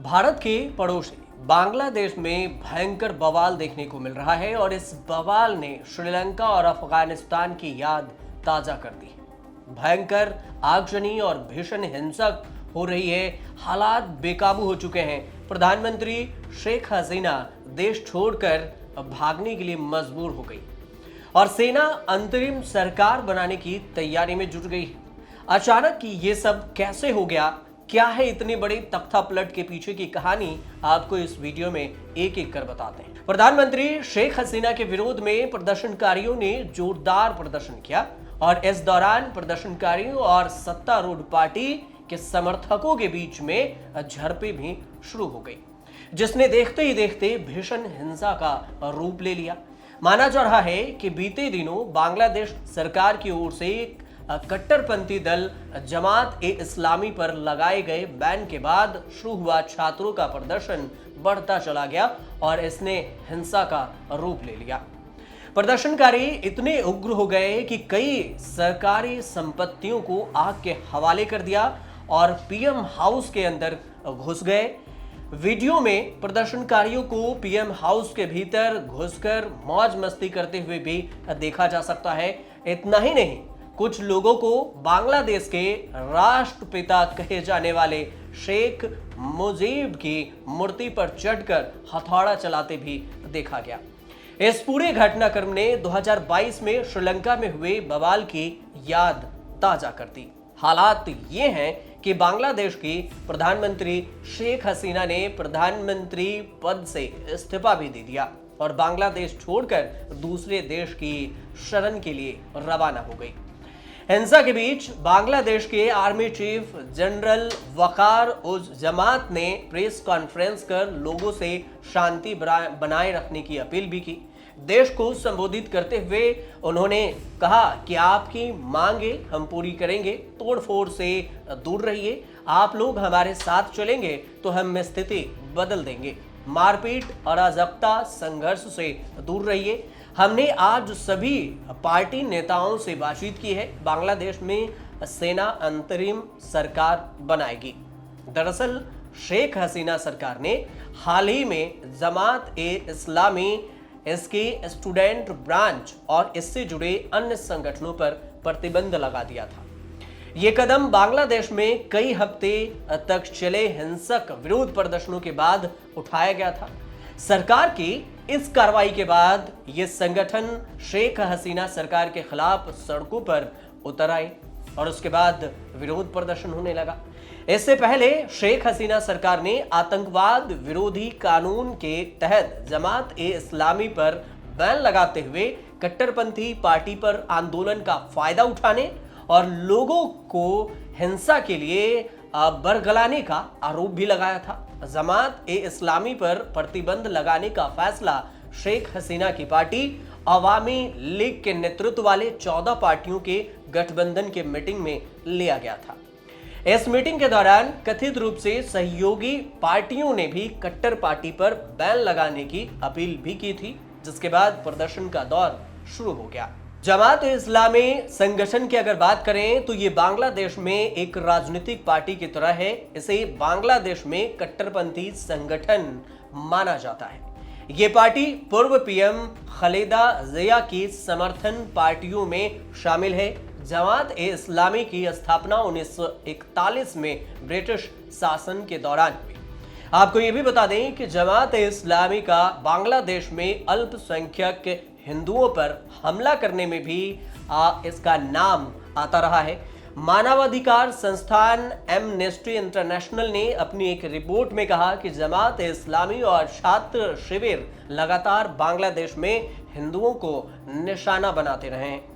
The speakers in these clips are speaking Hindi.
भारत के पड़ोसी बांग्लादेश में भयंकर बवाल देखने को मिल रहा है और इस बवाल ने श्रीलंका और अफगानिस्तान की याद ताजा कर दी। भयंकर, आगजनी और भीषण हिंसक हो रही है। हालात बेकाबू हो चुके हैं। प्रधानमंत्री शेख हसीना देश छोड़कर भागने के लिए मजबूर हो गई और सेना अंतरिम सरकार बनाने की तैयारी में जुट गई। अचानक ये सब कैसे हो गया? क्या है इतने बड़े तख्तापलट के पीछे की कहानी? आपको इस वीडियो में एक एक कर बताते हैं। प्रधानमंत्री शेख हसीना के विरोध में प्रदर्शनकारियों ने जोरदार प्रदर्शन किया और इस दौरान प्रदर्शनकारियों और सत्तारूढ़ पार्टी के समर्थकों के बीच में झड़पें भी शुरू हो गई, जिसने देखते ही देखते भीषण हिंसा का रूप ले लिया। माना जा रहा है कि बीते दिनों बांग्लादेश सरकार की ओर से कट्टरपंथी दल जमात ए इस्लामी पर लगाए गए बैन के बाद शुरू हुआ छात्रों का प्रदर्शन बढ़ता चला गया और इसने हिंसा का रूप ले लिया। प्रदर्शनकारी इतने उग्र हो गए कि कई सरकारी संपत्तियों को आग के हवाले कर दिया और पीएम हाउस के अंदर घुस गए। वीडियो में प्रदर्शनकारियों को पीएम हाउस के भीतर घुसकर मौज मस्ती करते हुए भी देखा जा सकता है। इतना ही नहीं, कुछ लोगों को बांग्लादेश के राष्ट्रपिता कहे जाने वाले शेख मुजीब की मूर्ति पर चढ़कर हथौड़ा चलाते भी देखा गया। इस पूरे घटनाक्रम ने 2022 में श्रीलंका में हुए बवाल की याद ताजा कर दी। हालात ये हैं कि बांग्लादेश की प्रधानमंत्री शेख हसीना ने प्रधानमंत्री पद से इस्तीफा भी दे दिया और बांग्लादेश छोड़कर दूसरे देश की शरण के लिए रवाना हो गई। हिंसा के बीच बांग्लादेश के आर्मी चीफ जनरल वकार उज जमात ने प्रेस कॉन्फ्रेंस कर लोगों से शांति बनाए रखने की अपील भी की। देश को संबोधित करते हुए उन्होंने कहा कि आपकी मांगे हम पूरी करेंगे, तोड़फोड़ से दूर रहिए। आप लोग हमारे साथ चलेंगे तो हम स्थिति बदल देंगे। मारपीट, अराजकता, संघर्ष से दूर रहिए। हमने आज सभी पार्टी नेताओं से बातचीत की है। बांग्लादेश में सेना अंतरिम सरकार बनाएगी। दरअसल शेख हसीना सरकार ने हाल ही में जमात ए इस्लामी, इसके स्टूडेंट ब्रांच और इससे जुड़े अन्य संगठनों पर प्रतिबंध लगा दिया था। ये कदम बांग्लादेश में कई हफ्ते तक चले हिंसक विरोध प्रदर्शनों के बाद उठाया गया था। सरकार की इस कार्रवाई के बाद ये संगठन शेख हसीना सरकार के खिलाफ सड़कों पर उतर आए और उसके बाद विरोध प्रदर्शन होने लगा। इससे पहले शेख हसीना सरकार ने आतंकवाद विरोधी कानून के तहत जमात ए इस्लामी पर बैन लगाते हुए कट्टरपंथी पार्टी पर आंदोलन का फायदा उठाने और लोगों को हिंसा के लिए बरगलाने का आरोप भी लगाया था। जमात ए इस्लामी पर प्रतिबंध लगाने का फैसला शेख हसीना की पार्टी अवामी लीग के नेतृत्व वाले 14 पार्टियों के गठबंधन के मीटिंग में लिया गया था। इस मीटिंग के दौरान कथित रूप से सहयोगी पार्टियों ने भी कट्टर पार्टी पर बैन लगाने की अपील भी की थी, जिसके बाद प्रदर्शन का दौर शुरू हो गया। जमात इस्लामी संगठन की अगर बात करें तो ये बांग्लादेश में एक राजनीतिक पार्टी की तरह है। इसे बांग्लादेश में कट्टरपंथी संगठन माना जाता है। ये पार्टी पूर्व पीएम खालिदा जिया की समर्थन पार्टियों में शामिल है। जमात ए इस्लामी की स्थापना 1941 में ब्रिटिश शासन के दौरान हुई। आपको ये भी बता दें कि जमात ए इस्लामी का बांग्लादेश में अल्पसंख्यक हिंदुओं पर हमला करने में भी इसका नाम आता रहा है। मानवाधिकार संस्थान एमनेस्टी इंटरनेशनल ने अपनी एक रिपोर्ट में कहा कि जमात इस्लामी और छात्र शिविर लगातार बांग्लादेश में हिंदुओं को निशाना बनाते रहे हैं।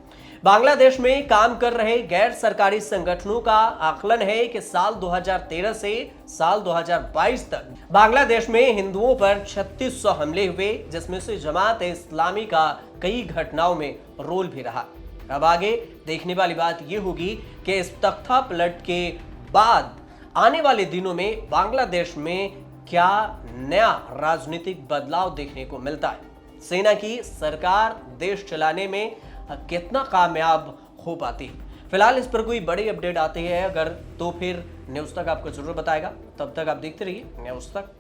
बांग्लादेश में काम कर रहे गैर सरकारी संगठनों का आकलन है कि साल 2013 से साल 2022 तक बांग्लादेश में हिंदुओं पर 3600 हमले हुए, जिसमें से जमात इस्लामी का कई घटनाओं में रोल भी रहा। अब आगे देखने वाली बात यह होगी कि इस तख्तापलट के बाद आने वाले दिनों में बांग्लादेश में क्या नया राजनीतिक बदलाव देखने को मिलता है। सेना की सरकार देश चलाने में कितना कामयाब हो पाती है। फिलहाल इस पर कोई बड़ी अपडेट आती है अगर तो फिर न्यूज़ तक आपको जरूर बताएगा। तब तक आप देखते रहिए न्यूज़ तक।